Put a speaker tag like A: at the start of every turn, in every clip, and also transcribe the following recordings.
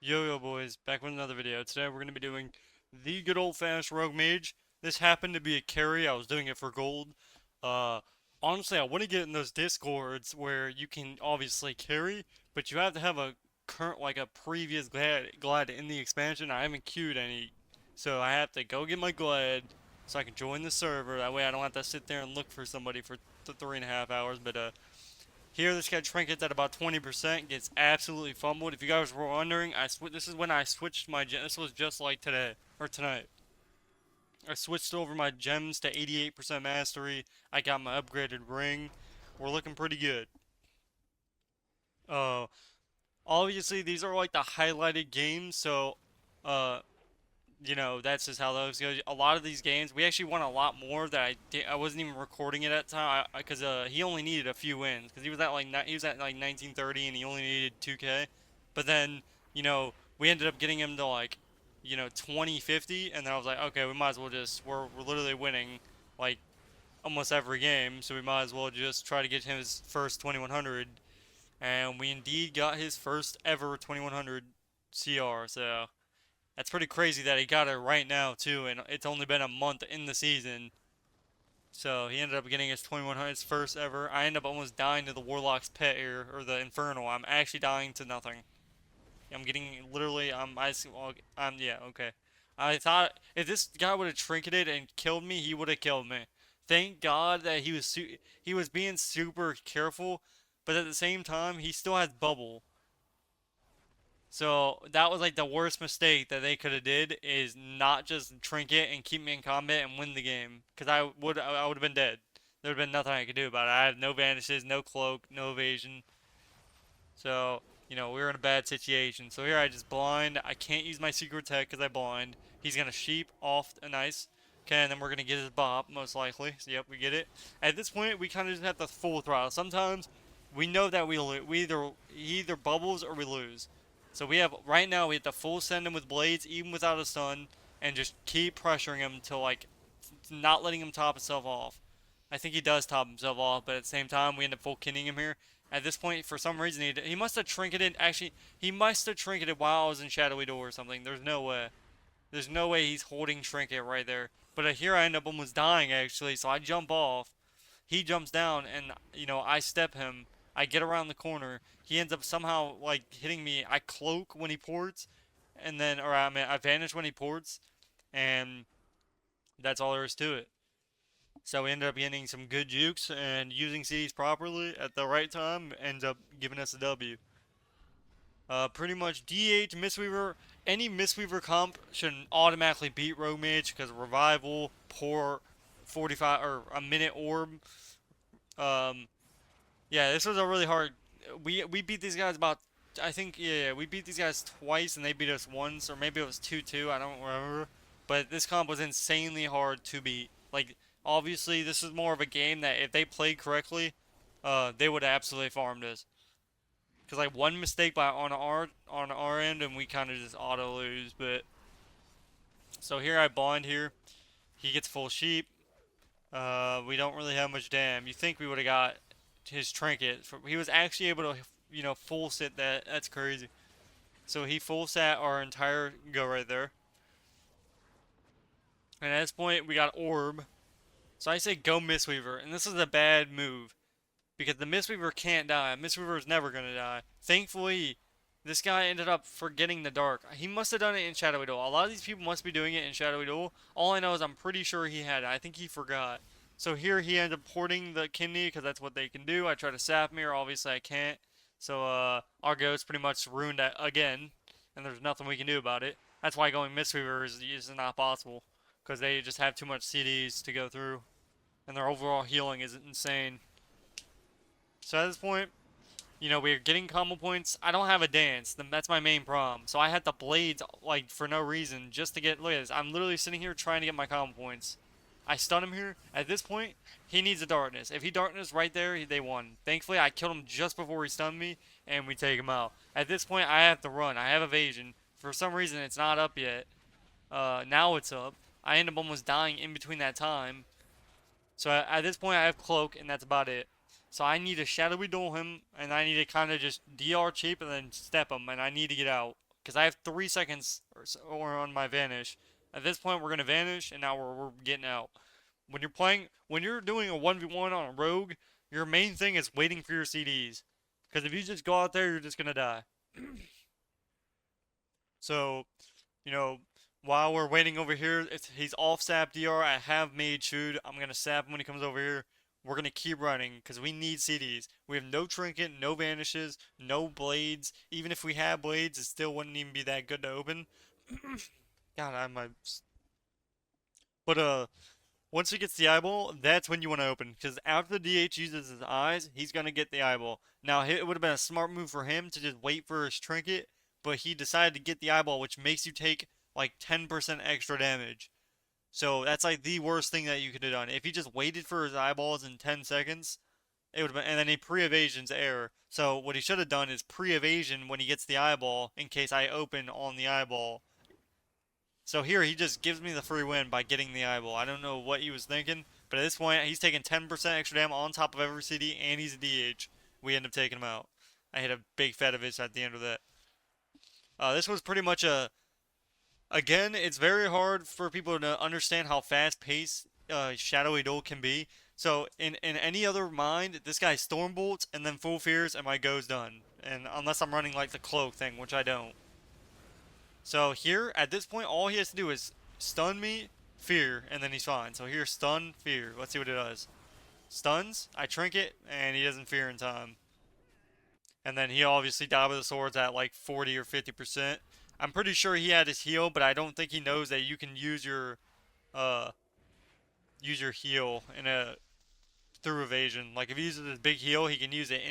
A: Yo boys, back with another video. Today we're going to be doing the good old fashioned rogue mage. This happened to be a carry. I was doing it for gold. Uh Honestly, I want to get in those discords where you can obviously carry, but you have to have a current like a previous glad in the expansion. I haven't queued any. So I have to go get my glad so I can join the server. That way I don't have to sit there and look for somebody for 3.5 hours, but here, this guy trinkets at about 20%, gets absolutely fumbled. If you guys were wondering, this is when I switched my gem. This was just like today, or tonight. I switched over my gems to 88% mastery. I got my upgraded ring. We're looking pretty good. Uh, Obviously, these are like the highlighted games, so, uh, that's just how those go. A lot of these games, we actually won a lot more that I wasn't even recording it at the time, because he only needed a few wins, because he was at like 1930 and he only needed 2K. But then, we ended up getting him to like, 2050, and then I was like, okay, we might as well just we're literally winning like almost every game, so we might as well just try to get him his first 2100, and we indeed got his first ever 2100 CR. So. That's pretty crazy that he got it right now too, and it's only been a month in the season. So he ended up getting his 2100, his first ever. I ended up almost dying to the Warlock's pet here, or the Infernal. I'm actually dying to nothing. I'm getting literally. Yeah, okay. I thought if this guy would have trinketed and killed me, he would have killed me. Thank God that he was being super careful, but at the same time he still has bubble. So that was like the worst mistake that they could have did is not just trinket and keep me in combat and win the game. Cause I would have been dead. There would have been nothing I could do about it. I have no vanishes, no cloak, no evasion. So, we were in a bad situation. So here I just blind. I can't use my secret tech because I blind. He's gonna sheep off a nice. Okay, and then we're gonna get his bop most likely. So yep, we get it. At this point, we kind of just have to full throttle. Sometimes we know that he either bubbles or we lose. So we have right now we have to full send him with blades even without a stun and just keep pressuring him till like not letting him top himself off. I think he does top himself off, but at the same time we end up full kinning him here. At this point, for some reason, he must have trinketed. Actually, he must have trinketed while I was in Shadowy Door or something. There's no way. There's no way he's holding trinket right there. But here I end up almost dying actually, so I jump off. He jumps down, and I step him. I get around the corner. He ends up somehow like hitting me. I cloak when he ports, and then I vanish when he ports, and that's all there is to it. So we ended up getting some good jukes and using CDs properly at the right time ends up giving us a W. Pretty much DH Mistweaver, any Mistweaver comp should automatically beat Rogue Mage because Revival, poor 45 or a minute orb. Um, yeah, this was a really hard. We beat these guys about. I think we beat these guys twice and they beat us once, or maybe it was 2-2. I don't remember. But this comp was insanely hard to beat. Like obviously, this is more of a game that if they played correctly, they would have absolutely farmed us. Cause like one mistake on our end and we kind of just auto lose. But so here I bond here. He gets full sheep. We don't really have much dam. You think we would have got his trinket? He was actually able to full sit that. That's crazy. So he full sat our entire go right there. And at this point we got orb. So I say go Mistweaver, and this is a bad move because the Mistweaver can't die. Mistweaver is never gonna die. Thankfully, this guy ended up forgetting the dark. He must have done it in Shadowy Duel. A lot of these people must be doing it in Shadowy Duel. All I know is I'm pretty sure he had it. I think he forgot. So here he ended up porting the kidney because that's what they can do. I try to sap mirror, obviously I can't. So our ghost pretty much ruined that again, and there's nothing we can do about it. That's why going Mistweaver is not possible because they just have too much CDs to go through, and their overall healing is insane. So at this point, we're getting combo points. I don't have a dance. That's my main problem. So I had the blades, like, for no reason, just to get... Look at this. I'm literally sitting here trying to get my combo points. I stun him here. At this point, he needs a darkness. If he darkness right there, they won. Thankfully, I killed him just before he stunned me, and we take him out. At this point, I have to run. I have evasion. For some reason, it's not up yet. Now it's up. I end up almost dying in between that time. So at this point, I have cloak, and that's about it. So I need to shadowy duel him, and I need to kind of just DR cheap and then step him, and I need to get out. because I have 3 seconds or on my vanish. At this point, we're gonna vanish, and now we're getting out. When you're doing a 1v1 on a rogue, your main thing is waiting for your CDs. Because if you just go out there, you're just gonna die. So, you know, while we're waiting over here, he's off sap DR. I have Mage shoot. I'm gonna sap him when he comes over here. We're gonna keep running because we need CDs. We have no trinket, no vanishes, no blades. Even if we had blades, it still wouldn't even be that good to open. God, I might. But once he gets the eyeball, that's when you want to open. Because after the DH uses his eyes, he's going to get the eyeball. Now, it would have been a smart move for him to just wait for his trinket, but he decided to get the eyeball, which makes you take like 10% extra damage. So that's like the worst thing that you could have done. If he just waited for his eyeballs in 10 seconds, it would have been, and then he pre-evasion's error. So what he should have done is pre-evasion when he gets the eyeball in case I open on the eyeball. So here he just gives me the free win by getting the eyeball. I don't know what he was thinking, but at this point he's taking 10% extra damage on top of every CD, and he's a DH. We end up taking him out. I hit a big fat of his at the end of that. This was pretty much a. Again, it's very hard for people to understand how fast-paced Shadowy Duel can be. So in any other mind, this guy Stormbolts and then Full Fears, and my go's done. And unless I'm running like the cloak thing, which I don't. So here, at this point, all he has to do is stun me, fear, and then he's fine. So here, stun, fear. Let's see what it does. Stuns, I trinket, and he doesn't fear in time. And then he obviously died with the swords at like 40 or 50%. I'm pretty sure he had his heal, but I don't think he knows that you can uh, use your heal in a through evasion. Like if he uses his big heal, he can use it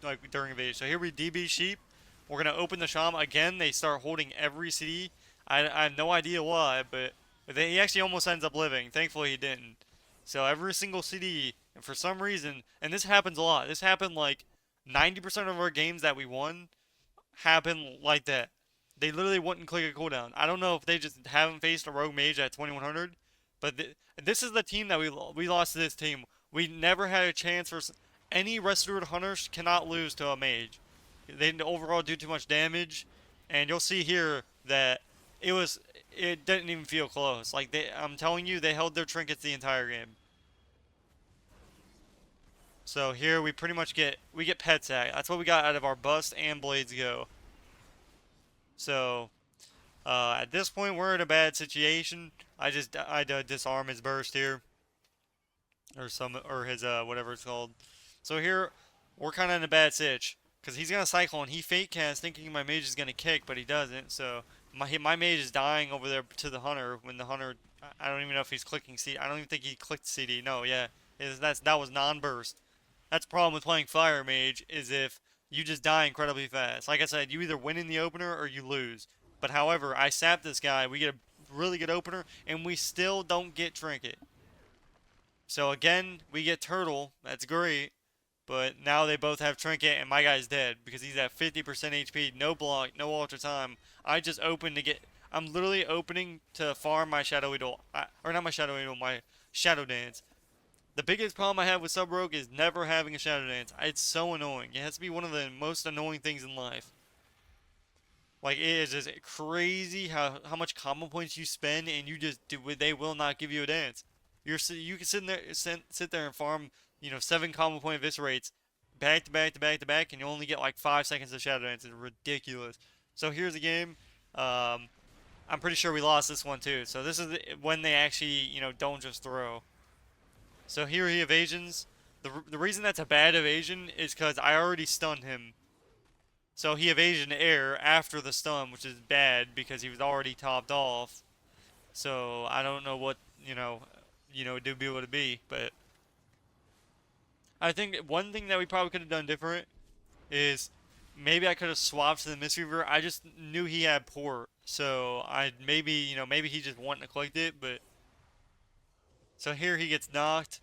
A: like during evasion. So here we DB sheep. We're gonna open the Sham again. They start holding every CD. I have no idea why, but he actually almost ends up living. Thankfully he didn't. So every single CD, and for some reason, and this happens a lot. This happened like 90% of our games that we won happen like that. They literally wouldn't click a cooldown. I don't know if they just haven't faced a rogue mage at 2100, but this is the team that we lost to this team. We never had a chance for any restored hunters cannot lose to a mage. They overall do too much damage, and you'll see here that it didn't even feel close. Like I'm telling you, they held their trinkets the entire game. So here we pretty much get pet sack. That's what we got out of our bust and blades go. So at this point we're in a bad situation. I disarm his burst here, or his whatever it's called. So here we're kind of in a bad sitch. Because he's going to cyclone. He fake cast thinking my mage is going to kick, but he doesn't. So my mage is dying over there to the hunter when the hunter, I don't even know if he's clicking CD. I don't even think he clicked CD. No, yeah. That was non-burst. That's the problem with playing fire mage is if you just die incredibly fast. Like I said, you either win in the opener or you lose. But however, I sap this guy. We get a really good opener, and we still don't get trinket. So again, we get turtle. That's great. But now they both have trinket, and my guy's dead because he's at 50% HP, no block, no ultra time. I just opened to get. I'm literally opening to farm my Shadowy Duel, or not my Shadowy Duel, my Shadow Dance. The biggest problem I have with Sub Rogue is never having a Shadow Dance. It's so annoying. It has to be one of the most annoying things in life. Like it is just crazy how much combo points you spend, and you just they will not give you a dance. You can sit there and farm 7 combo point eviscerates back to back to back to back, and you only get like 5 seconds of Shadow Dance. It's ridiculous. So here's the game. I'm pretty sure we lost this one too. So this is when they actually, don't just throw. So here he evasions. The reason that's a bad evasion is because I already stunned him. So he evasion air after the stun, which is bad because he was already topped off. So I don't know what, to be able to be, but I think one thing that we probably could have done different is maybe I could have swapped to the Mistweaver. I just knew he had port, so maybe he just wanted to collect it. But so here he gets knocked.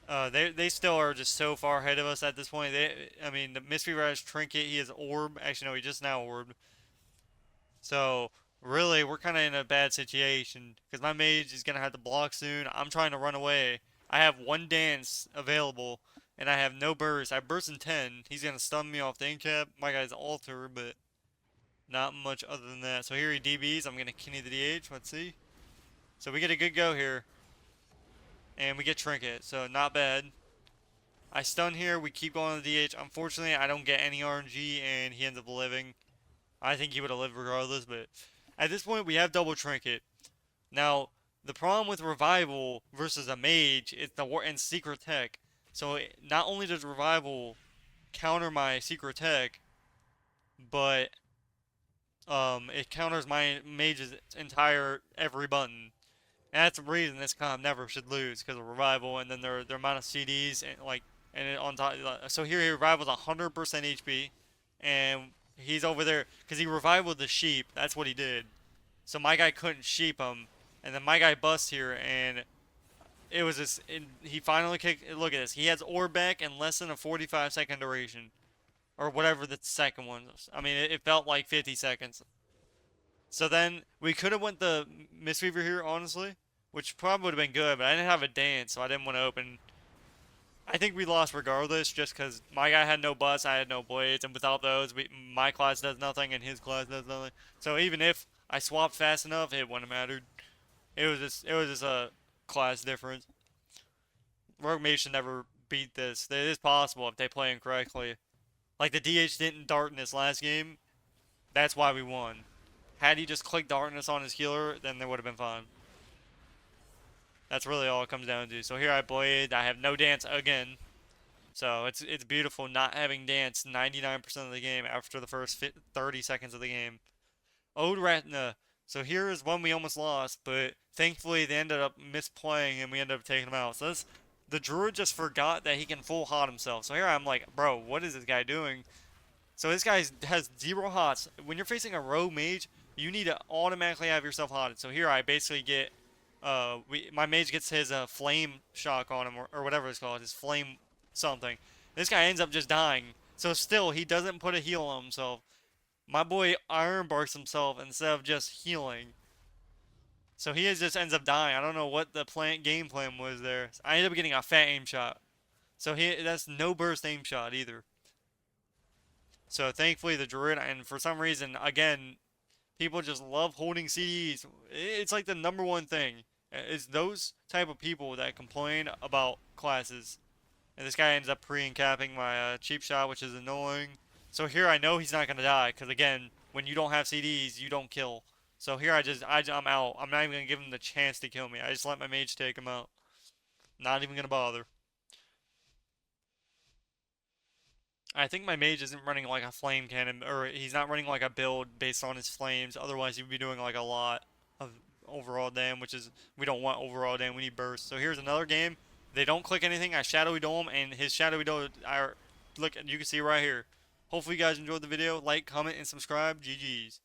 A: They still are just so far ahead of us at this point. I mean, the Mistweaver has trinket. He has orb. Actually, no, he just now orbed. So really, we're kind of in a bad situation because my mage is gonna have to block soon. I'm trying to run away. I have one dance available, and I have no burst. I burst in 10. He's gonna stun me off the incap. My guy's altar, but Not much other than that. So here he DBs. I'm gonna Kenny the DH. Let's see. So we get a good go here, and we get Trinket. So not bad. I stun here. We keep going to the DH. Unfortunately, I don't get any RNG, and he ends up living. I think he would have lived regardless, but at this point, we have double Trinket. Now, the problem with Revival versus a Mage is the war and Secret Tech. So not only does Revival counter my Secret Tech, but it counters my Mage's entire every button. And that's the reason this comp never should lose because of Revival and then their amount of CDs and like and it on top. So here he Revival's 100% HP, and he's over there because he Revivaled the sheep. That's what he did. So my guy couldn't sheep him, and then my guy busts here, and it was this. He finally kicked. Look at this. He has orb back in less than a 45-second duration, or whatever the second one was. I mean, it felt like 50 seconds. So then we could have went the Mistweaver here, honestly, which probably would have been good, but I didn't have a dance, so I didn't want to open. I think we lost regardless, just because my guy had no butts, I had no blades, and without those, my class does nothing and his class does nothing. So even if I swapped fast enough, it wouldn't have mattered. It was just a class difference. Rogue Mage should never beat this. It is possible if they play incorrectly. Like the DH didn't Darkness last game. That's why we won. Had he just clicked Darkness on his healer, then they would have been fine. That's really all it comes down to. So here I blade. I have no dance again. So it's beautiful not having dance 99% of the game after the first 30 seconds of the game. Ode Ratna. So here is one we almost lost, but thankfully they ended up misplaying and we ended up taking him out. So the druid just forgot that he can full hot himself. So here I'm like, bro, what is this guy doing? So this guy has 0 hots. When you're facing a rogue mage, you need to automatically have yourself hotted. So here I basically get, my mage gets his flame shock on him or whatever it's called, his flame something. This guy ends up just dying. So still, he doesn't put a heal on himself. My boy Iron Barks himself instead of just healing. So he just ends up dying. I don't know what the game plan was there. I ended up getting a fat aim shot. So that's no burst aim shot either. So thankfully the druid, and for some reason, again, people just love holding CDs. It's like the #1 thing. It's those type of people that complain about classes. And this guy ends up pre-and capping my cheap shot, which is annoying. So here I know he's not going to die, because again, when you don't have CDs, you don't kill. So here I'm out. I'm not even going to give him the chance to kill me. I just let my mage take him out. Not even going to bother. I think my mage isn't running like a flame cannon, or he's not running like a build based on his flames. Otherwise, he would be doing like a lot of overall damage, which is, we don't want overall damage, we need burst. So here's another game. They don't click anything. I shadowy dome, and his shadowy dome, look, you can see right here. Hopefully you guys enjoyed the video. Like, comment, and subscribe. GG's.